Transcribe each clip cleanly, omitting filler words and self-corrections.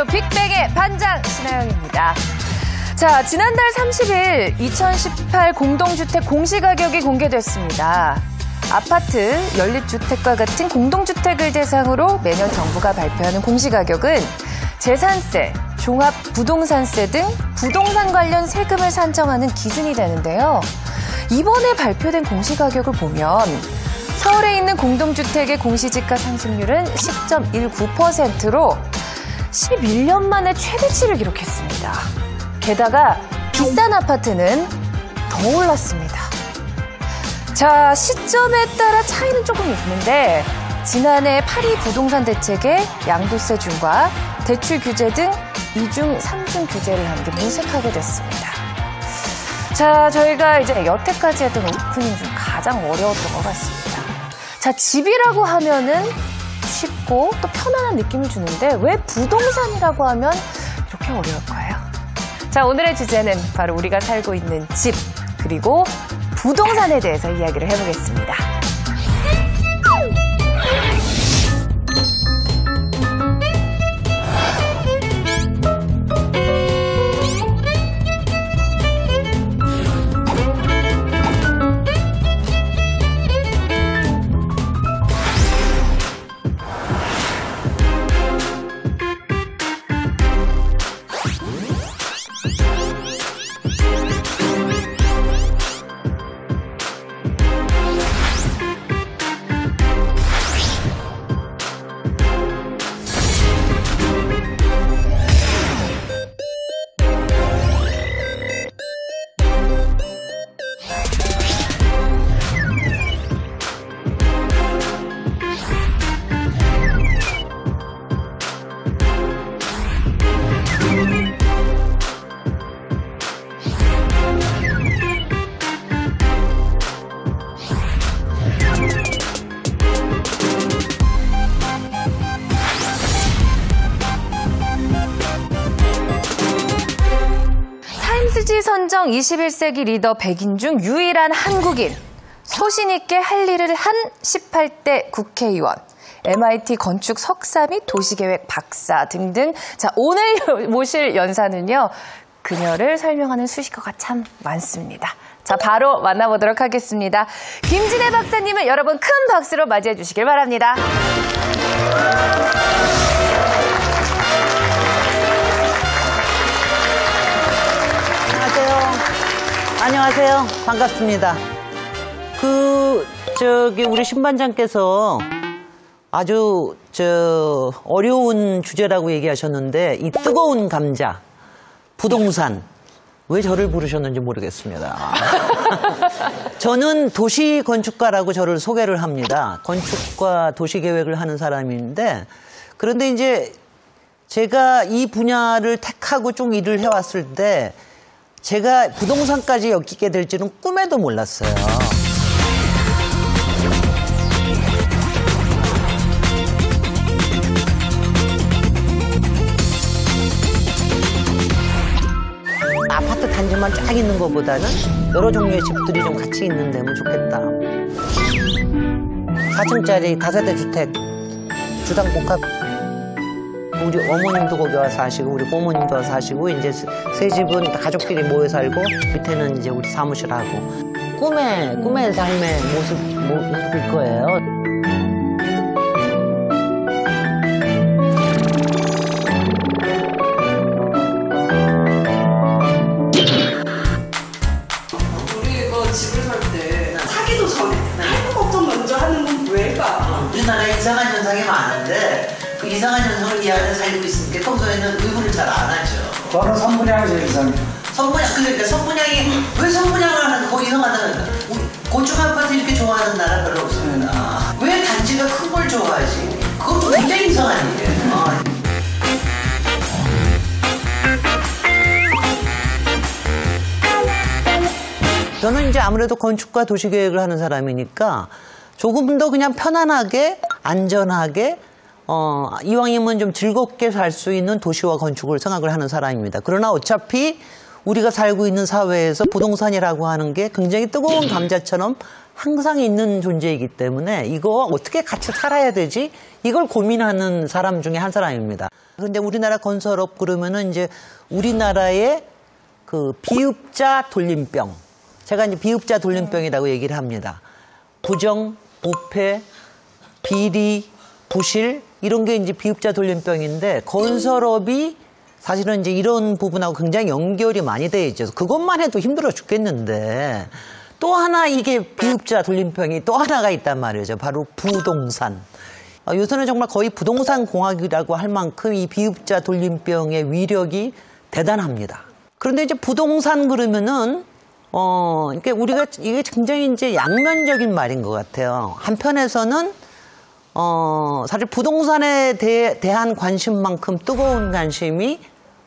라디오쇼 빅뱅의 반장 신하영입니다. 자, 지난달 30일 2018 공동주택 공시가격이 공개됐습니다. 아파트, 연립주택과 같은 공동주택을 대상으로 매년 정부가 발표하는 공시가격은 재산세, 종합부동산세 등 부동산 관련 세금을 산정하는 기준이 되는데요. 이번에 발표된 공시가격을 보면 서울에 있는 공동주택의 공시지가 상승률은 10.19%로 11년 만에 최대치를 기록했습니다. 게다가 비싼 아파트는 더 올랐습니다. 자, 시점에 따라 차이는 조금 있는데 지난해 파리 부동산 대책에 양도세 중과 대출 규제 등 2중, 3중 규제를 한 게 무색하게 됐습니다. 자, 저희가 이제 여태까지 했던 오프닝 중 가장 어려웠던 것 같습니다. 자, 집이라고 하면은 쉽고 또 편안한 느낌을 주는데 왜 부동산이라고 하면 이렇게 어려울까요? 자, 오늘의 주제는 바로 우리가 살고 있는 집, 그리고 부동산에 대해서 이야기를 해보겠습니다. 선정 21세기 리더 100인 중 유일한 한국인, 소신 있게 할 일을 한 18대 국회의원, MIT 건축 석사 및 도시계획 박사 등등. 자, 오늘 모실 연사는요, 그녀를 설명하는 수식어가 참 많습니다. 자, 바로 만나보도록 하겠습니다. 김진애 박사님을 여러분 큰 박수로 맞이해 주시길 바랍니다. 안녕하세요. 반갑습니다. 우리 신반장께서 아주, 어려운 주제라고 얘기하셨는데, 이 뜨거운 감자, 부동산, 왜 저를 부르셨는지 모르겠습니다. 저는 도시건축가라고 저를 소개를 합니다. 건축과 도시계획을 하는 사람인데, 그런데 이제 제가 이 분야를 택하고 좀 일을 해왔을 때, 제가 부동산까지 엮이게 될지는 꿈에도 몰랐어요. 아파트 단지만 쫙 있는 것보다는 여러 종류의 집들이 좀 같이 있는 데면 좋겠다. 4층짜리 다세대 주택, 주상복합. 우리 어머님도 거기 와서 사시고 우리 고모님도 와서 사시고 이제 세 집은 가족끼리 모여 살고 밑에는 이제 우리 사무실하고 꿈의 삶의 모습일 거예요. 우리 이거 집을 살 때 사기도 전에 할부 걱정 먼저 하는 건 왜일까? 우리나라에 이상한 현상이 많은데 그 이상한 현상을 이 안에 살고 있으니까 평소에는 의문을 잘 안 하죠. 저는 선분양이 제일 이상해요. 그러니까 선분양이 왜 선분양을 하는 거 이상하다는 거야. 고층 아파트 이렇게 좋아하는 나라 별로 없습니다. 왜 단지가 큰 걸 좋아하지? 그것도 굉장히 이상한 일이에요. 저는 이제 아무래도 건축과 도시계획을 하는 사람이니까 조금 더 그냥 편안하게 안전하게 이왕이면 좀 즐겁게 살 수 있는 도시와 건축을 생각을 하는 사람입니다. 그러나 어차피 우리가 살고 있는 사회에서 부동산이라고 하는 게 굉장히 뜨거운 감자처럼 항상 있는 존재이기 때문에 이거 어떻게 같이 살아야 되지? 이걸 고민하는 사람 중에 한 사람입니다. 그런데 우리나라 건설업 그러면은 이제 우리나라의 그 비읍자 돌림병. 제가 이제 비읍자 돌림병이라고 얘기를 합니다. 부정, 부패, 비리, 부실 이런 게 이제 비읍자 돌림병인데 건설업이 사실은 이제 이런 부분하고 굉장히 연결이 많이 돼 있죠. 그것만 해도 힘들어 죽겠는데 또 하나 이게 비읍자 돌림병이 또 하나가 있단 말이죠. 바로 부동산. 요새는 정말 거의 부동산 공학이라고 할 만큼 이 비읍자 돌림병의 위력이 대단합니다. 그런데 이제 부동산 그러면은 그러니까 우리가 이게 굉장히 이제 양면적인 말인 것 같아요. 한편에서는 사실 부동산에 대한 관심만큼 뜨거운 관심이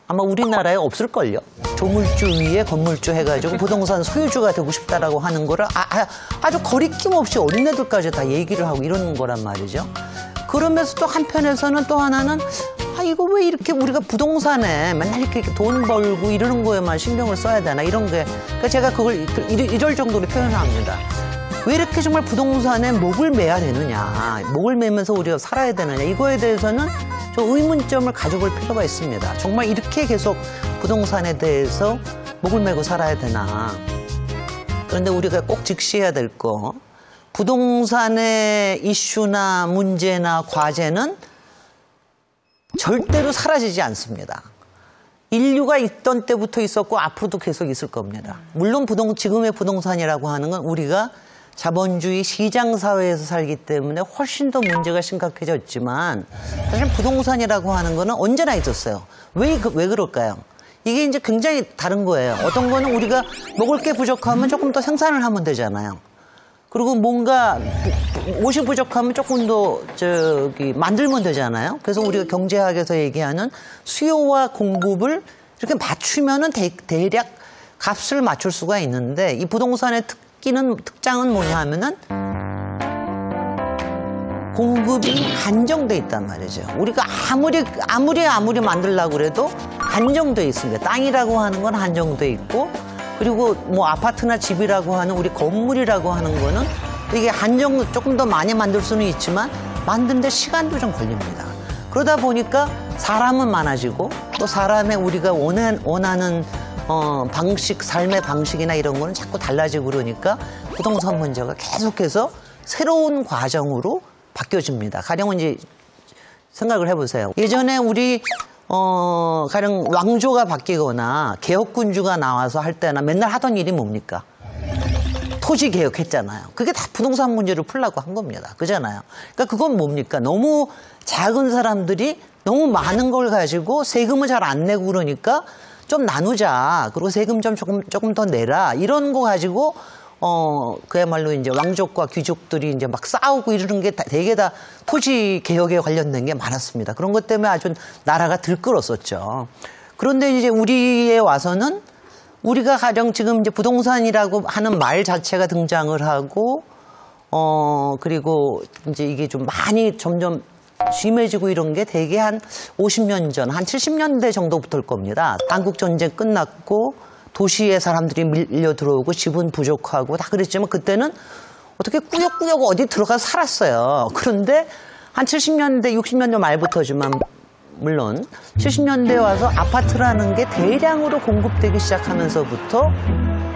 아마 우리나라에 없을걸요. 조물주 위에 건물주 해가지고 부동산 소유주가 되고 싶다라고 하는 거를 아주 거리낌 없이 어린애들까지 다 얘기를 하고 이러는 거란 말이죠. 그러면서 또 한편에서는 또 하나는 이거 왜 이렇게 우리가 부동산에 맨날 이렇게 돈 벌고 이러는 거에만 신경을 써야 되나 이런 게 그러니까 제가 그걸 이럴 정도로 표현을 합니다. 왜 이렇게 정말 부동산에 목을 매야 되느냐, 목을 매면서 우리가 살아야 되느냐 이거에 대해서는 좀 의문점을 가져볼 필요가 있습니다. 정말 이렇게 계속 부동산에 대해서 목을 매고 살아야 되나. 그런데 우리가 꼭 직시해야 될 거 부동산의 이슈나 문제나 과제는 절대로 사라지지 않습니다. 인류가 있던 때부터 있었고 앞으로도 계속 있을 겁니다. 물론 지금의 부동산이라고 하는 건 우리가 자본주의 시장사회에서 살기 때문에 훨씬 더 문제가 심각해졌지만 사실 부동산이라고 하는 거는 언제나 있었어요. 왜 그럴까요? 이게 이제 굉장히 다른 거예요. 어떤 거는 우리가 먹을 게 부족하면 조금 더 생산을 하면 되잖아요. 그리고 뭔가 옷이 부족하면 조금 더 만들면 되잖아요. 그래서 우리가 경제학에서 얘기하는 수요와 공급을 이렇게 맞추면은 대략 값을 맞출 수가 있는데 이 부동산의 특장은 뭐냐 하면은 공급이 한정돼 있단 말이죠. 우리가 아무리 만들려고 그래도 한정돼 있습니다. 땅이라고 하는 건 한정돼 있고 그리고 뭐 아파트나 집이라고 하는 우리 건물이라고 하는 거는 이게 조금 더 많이 만들 수는 있지만 만드는데 시간도 좀 걸립니다. 그러다 보니까 사람은 많아지고 또 사람의 우리가 원하는 삶의 방식이나 이런 거는 자꾸 달라지고 그러니까 부동산 문제가 계속해서 새로운 과정으로 바뀌어집니다. 가령 이제 생각을 해보세요. 예전에 우리 가령 왕조가 바뀌거나 개혁군주가 나와서 할 때나 맨날 하던 일이 뭡니까? 토지 개혁했잖아요. 그게 다 부동산 문제를 풀려고 한 겁니다. 그잖아요. 그러니까 그건 뭡니까? 너무 작은 사람들이 너무 많은 걸 가지고 세금을 잘 안 내고 그러니까 좀 나누자. 그리고 세금 좀 조금 더 내라. 이런 거 가지고 그야말로 이제 왕족과 귀족들이 이제 막 싸우고 이러는 게 되게 다 토지 개혁에 관련된 게 많았습니다. 그런 것 때문에 아주 나라가 들끓었었죠. 그런데 이제 우리에 와서는 우리가 가령 지금 이제 부동산이라고 하는 말 자체가 등장을 하고 그리고 이제 이게 좀 많이 점점 심해지고 이런 게 대개 한 50년 전, 한 70년대 정도부터일 겁니다. 한국전쟁 끝났고 도시에 사람들이 밀려 들어오고 집은 부족하고 다 그랬지만 그때는 어떻게 꾸역꾸역 어디 들어가서 살았어요. 그런데 한 70년대, 60년대 말부터지만 물론 70년대에 와서 아파트라는 게 대량으로 공급되기 시작하면서부터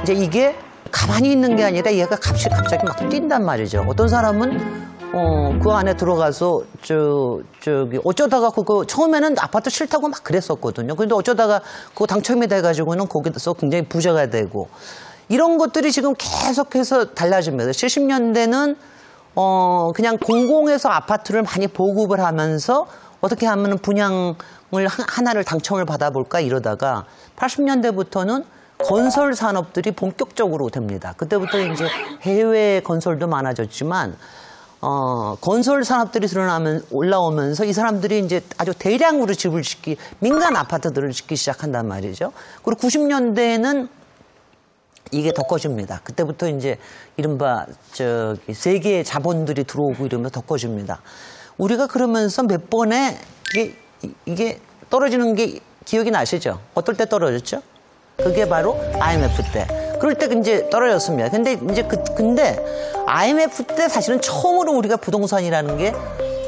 이제 이게 가만히 있는 게 아니라 얘가 값이 갑자기 막 뛴단 말이죠. 어떤 사람은 그 안에 들어가서 어쩌다가 그거 처음에는 아파트 싫다고 막 그랬었거든요. 그런데 어쩌다가 그거 당첨이 돼가지고는 거기서 굉장히 부자가 되고 이런 것들이 지금 계속해서 달라집니다. 70년대는 그냥 공공에서 아파트를 많이 보급을 하면서 어떻게 하면 분양을 하나를 당첨을 받아볼까 이러다가 80년대부터는 건설 산업들이 본격적으로 됩니다. 그때부터 이제 해외 건설도 많아졌지만 건설 산업들이 올라오면서 이 사람들이 이제 아주 대량으로 민간 아파트들을 짓기 시작한단 말이죠. 그리고 90년대에는 이게 더 커집니다. 그때부터 이제 이른바 세계의 자본들이 들어오고 이러면서 더 커집니다. 우리가 그러면서 몇 번에 이게 떨어지는 게 기억이 나시죠? 어떨 때 떨어졌죠? 그게 바로 IMF 때. 그럴 때 이제 떨어졌습니다. 근데 이제 근데 IMF 때 사실은 처음으로 우리가 부동산이라는 게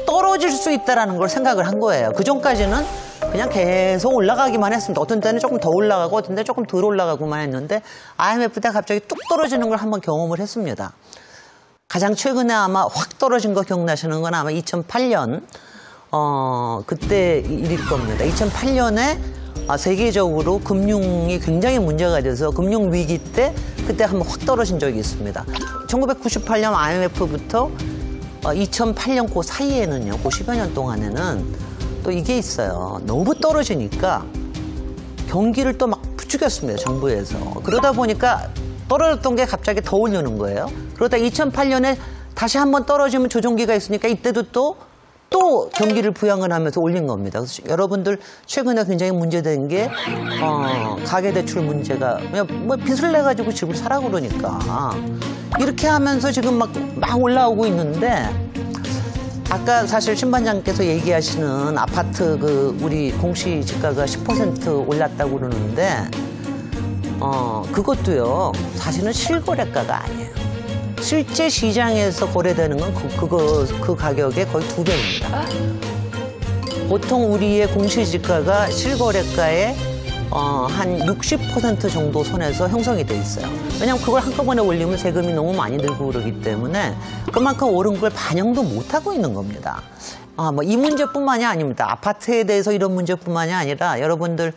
떨어질 수 있다라는 걸 생각을 한 거예요. 그 전까지는 그냥 계속 올라가기만 했습니다. 어떤 때는 조금 더 올라가고 어떤 때는 조금 덜 올라가고만 했는데 IMF 때 갑자기 뚝 떨어지는 걸 한번 경험을 했습니다. 가장 최근에 아마 확 떨어진 거 기억나시는 건 아마 2008년 그때 일일 겁니다. 2008년에 세계적으로 금융이 굉장히 문제가 돼서 금융위기 때 그때 한번 확 떨어진 적이 있습니다. 1998년 IMF부터 2008년 그 사이에는요, 그 10여 년 동안에는 또 이게 있어요. 너무 떨어지니까 경기를 또 막 부추겼습니다, 정부에서. 그러다 보니까 떨어졌던 게 갑자기 더 올리는 거예요. 그러다 2008년에 다시 한번 떨어지면 조정기가 있으니까 이때도 또 경기를 부양을 하면서 올린 겁니다. 그래서 여러분들 최근에 굉장히 문제된 게 가계대출 문제가 뭐 빚을 내가지고 집을 사라 그러니까 이렇게 하면서 지금 막 올라오고 있는데 아까 사실 신반장께서 얘기하시는 아파트 우리 공시지가가 10% 올랐다고 그러는데 그것도요 사실은 실거래가가 아니에요. 실제 시장에서 거래되는 건 그 가격의 거의 2배입니다. 보통 우리의 공시지가가 실거래가의 한 60% 정도 선에서 형성이 돼 있어요. 왜냐하면 그걸 한꺼번에 올리면 세금이 너무 많이 들고 그러기 때문에 그만큼 오른 걸 반영도 못하고 있는 겁니다. 뭐 이 문제뿐만이 아닙니다. 아파트에 대해서 이런 문제뿐만이 아니라 여러분들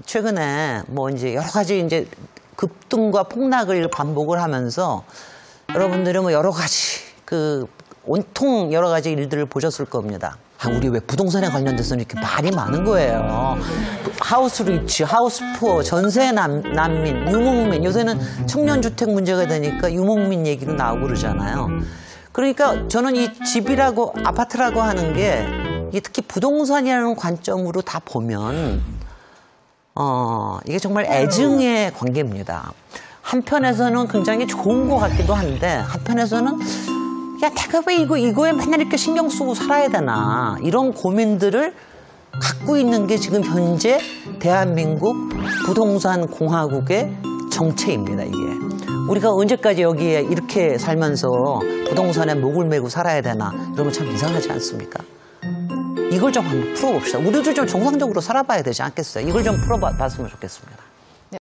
최근에 뭐 이제 여러 가지 이제 급등과 폭락을 반복을 하면서 여러분들은 뭐 여러 가지 온통 여러 가지 일들을 보셨을 겁니다. 우리 왜 부동산에 관련돼서 이렇게 말이 많은 거예요. 하우스 리치, 하우스 푸어, 전세 난민, 유목민. 요새는 청년주택 문제가 되니까 유목민 얘기도 나오고 그러잖아요. 그러니까 저는 이 집이라고 아파트라고 하는 게 이게 특히 부동산이라는 관점으로 다 보면 이게 정말 애증의 관계입니다. 한편에서는 굉장히 좋은 것 같기도 한데 한편에서는 야 내가 왜 이거에 맨날 이렇게 신경 쓰고 살아야 되나 이런 고민들을 갖고 있는 게 지금 현재 대한민국 부동산 공화국의 정체입니다. 이게 우리가 언제까지 여기에 이렇게 살면서 부동산에 목을 메고 살아야 되나 이러면 참 이상하지 않습니까? 이걸 좀 한번 풀어봅시다. 우리도 좀 정상적으로 살아봐야 되지 않겠어요? 이걸 좀 풀어봤으면 좋겠습니다.